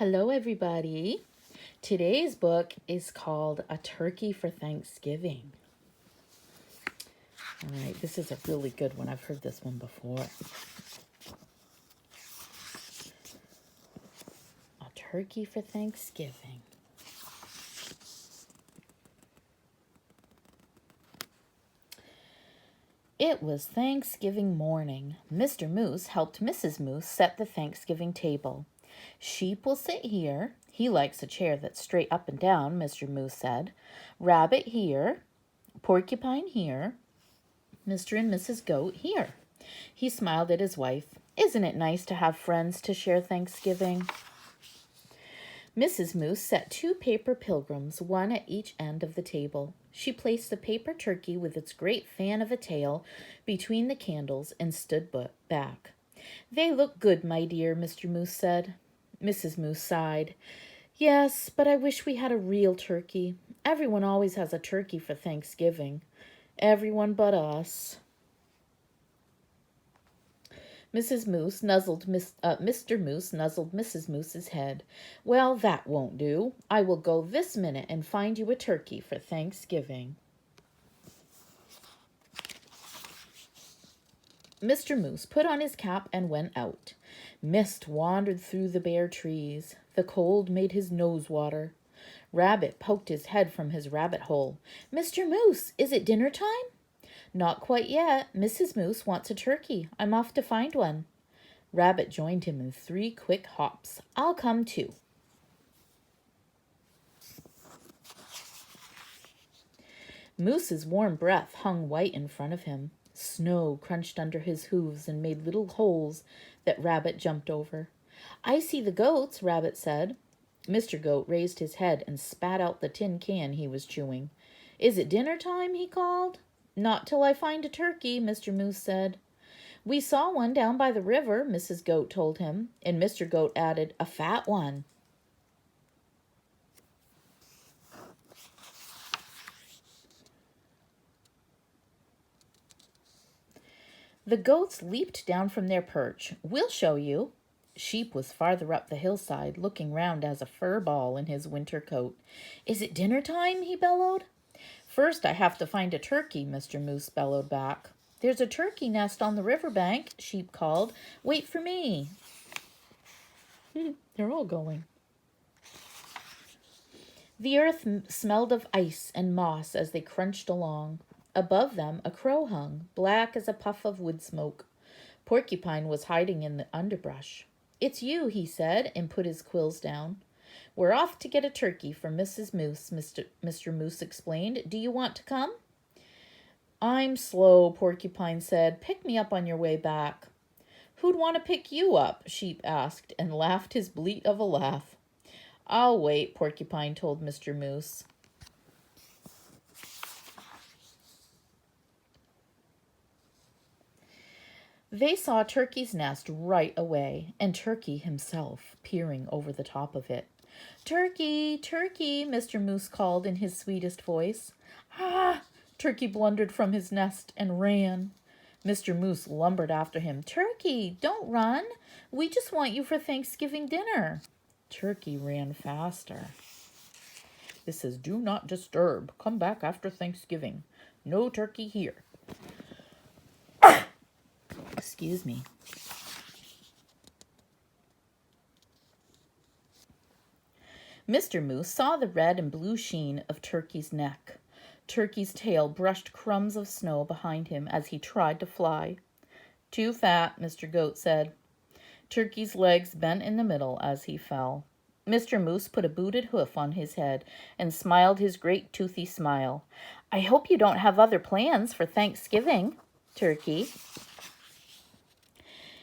Hello, everybody. Today's book is called A Turkey for Thanksgiving. All right, this is a really good one. I've heard this one before. A Turkey for Thanksgiving. It was Thanksgiving morning. Mr. Moose helped Mrs. Moose set the Thanksgiving table. Sheep will sit here. He likes a chair that's straight up and down, Mr. Moose said. Rabbit here. Porcupine here. Mr. and Mrs. Goat here. He smiled at his wife. Isn't it nice to have friends to share Thanksgiving? Mrs. Moose set 2 paper pilgrims, one at each end of the table. She placed the paper turkey with its great fan of a tail between the candles and stood back. They look good, my dear, Mr. Moose said. Mrs. Moose sighed. Yes, but I wish we had a real turkey. Everyone always has a turkey for Thanksgiving. Everyone but us. Mr. Moose nuzzled Mrs. Moose's head. Well, that won't do. I will go this minute and find you a turkey for Thanksgiving. Mr. Moose put on his cap and went out. Mist wandered through the bare trees. The cold made his nose water. Rabbit poked his head from his rabbit hole. Mr. Moose, is it dinner time? Not quite yet. Mrs. Moose wants a turkey. I'm off to find one. Rabbit joined him in 3 quick hops. I'll come too. Moose's warm breath hung white in front of him. Snow crunched under his hooves and made little holes that Rabbit jumped over. I see the goats, Rabbit said. Mr. Goat raised his head and spat out the tin can he was chewing. Is it dinner time? He called. Not till I find a turkey, Mr. Moose said. We saw one down by the river, Mrs. Goat told him, and Mr. Goat added, a fat one. The goats leaped down from their perch. We'll show you. Sheep was farther up the hillside, looking round as a fur ball in his winter coat. Is it dinner time? He bellowed. First, I have to find a turkey, Mr. Moose bellowed back. There's a turkey nest on the riverbank, Sheep called. Wait for me. They're all going. The earth smelled of ice and moss as they crunched along. Above them, a crow hung, black as a puff of wood smoke. Porcupine was hiding in the underbrush. It's you, he said, and put his quills down. We're off to get a turkey for Mrs. Moose, Mr. Moose explained. Do you want to come? I'm slow, Porcupine said. Pick me up on your way back. Who'd want to pick you up? Sheep asked, and laughed his bleat of a laugh. I'll wait, Porcupine told Mr. Moose. They saw Turkey's nest right away, and Turkey himself peering over the top of it. Turkey, Turkey, Mr. Moose called in his sweetest voice. Ah! Turkey blundered from his nest and ran. Mr. Moose lumbered after him. Turkey, don't run. We just want you for Thanksgiving dinner. Turkey ran faster. This says, do not disturb. Come back after Thanksgiving. No turkey here. Excuse me. Mr. Moose saw the red and blue sheen of Turkey's neck. Turkey's tail brushed crumbs of snow behind him as he tried to fly. Too fat, Mr. Goat said. Turkey's legs bent in the middle as he fell. Mr. Moose put a booted hoof on his head and smiled his great toothy smile. I hope you don't have other plans for Thanksgiving, Turkey.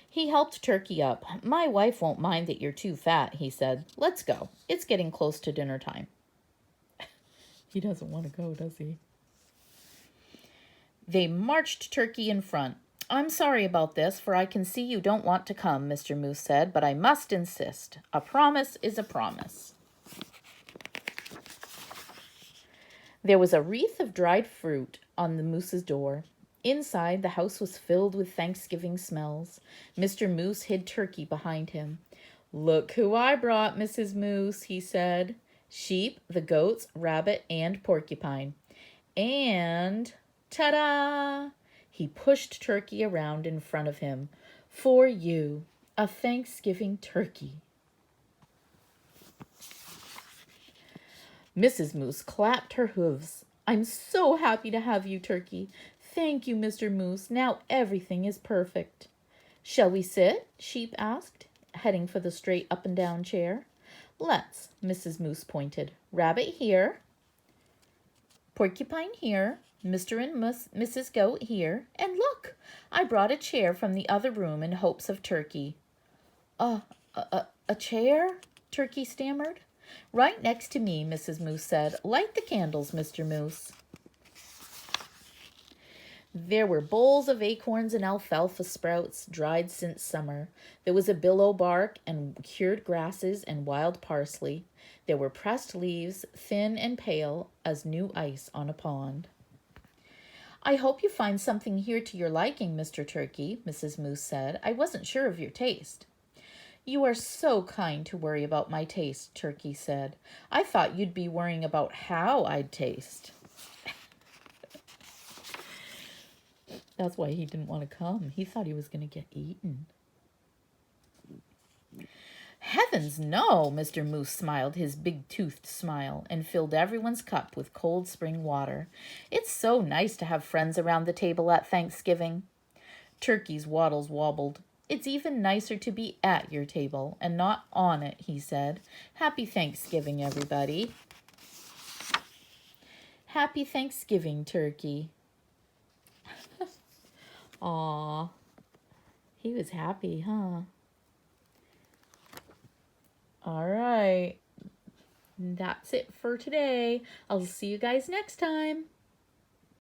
He helped Turkey up. My wife won't mind that you're too fat, he said. Let's go. It's getting close to dinner time. He doesn't want to go, does he? They marched Turkey in front. I'm sorry about this, for I can see you don't want to come, Mr. Moose said, but I must insist. A promise is a promise. There was a wreath of dried fruit on the moose's door. Inside, the house was filled with Thanksgiving smells. Mr. Moose hid Turkey behind him. Look who I brought, Mrs. Moose, he said. Sheep, the goats, rabbit, and porcupine. And ta-da! He pushed Turkey around in front of him. For you, a Thanksgiving turkey. Mrs. Moose clapped her hooves. I'm so happy to have you, Turkey. Thank you, Mr. Moose. Now everything is perfect. Shall we sit? Sheep asked, heading for the straight up and down chair. Let's, Mrs. Moose pointed. Rabbit here. Porcupine here. Mr. and Mrs. Goat here. And look, I brought a chair from the other room in hopes of Turkey. A chair? Turkey stammered. Right next to me, Mrs. Moose said. Light the candles, Mr. Moose. There were bowls of acorns and alfalfa sprouts, dried since summer. There was a billow bark and cured grasses and wild parsley. There were pressed leaves, thin and pale as new ice on a pond. I hope you find something here to your liking, Mr. Turkey, Mrs. Moose said. I wasn't sure of your taste. You are so kind to worry about my taste, Turkey said. I thought you'd be worrying about how I'd taste. That's why he didn't want to come. He thought he was going to get eaten. Heavens, no, Mr. Moose smiled his big-toothed smile and filled everyone's cup with cold spring water. It's so nice to have friends around the table at Thanksgiving. Turkey's wattles wobbled. It's even nicer to be at your table and not on it, he said. Happy Thanksgiving, everybody. Happy Thanksgiving, Turkey. Aw, he was happy, huh? All right, that's it for today. I'll see you guys next time.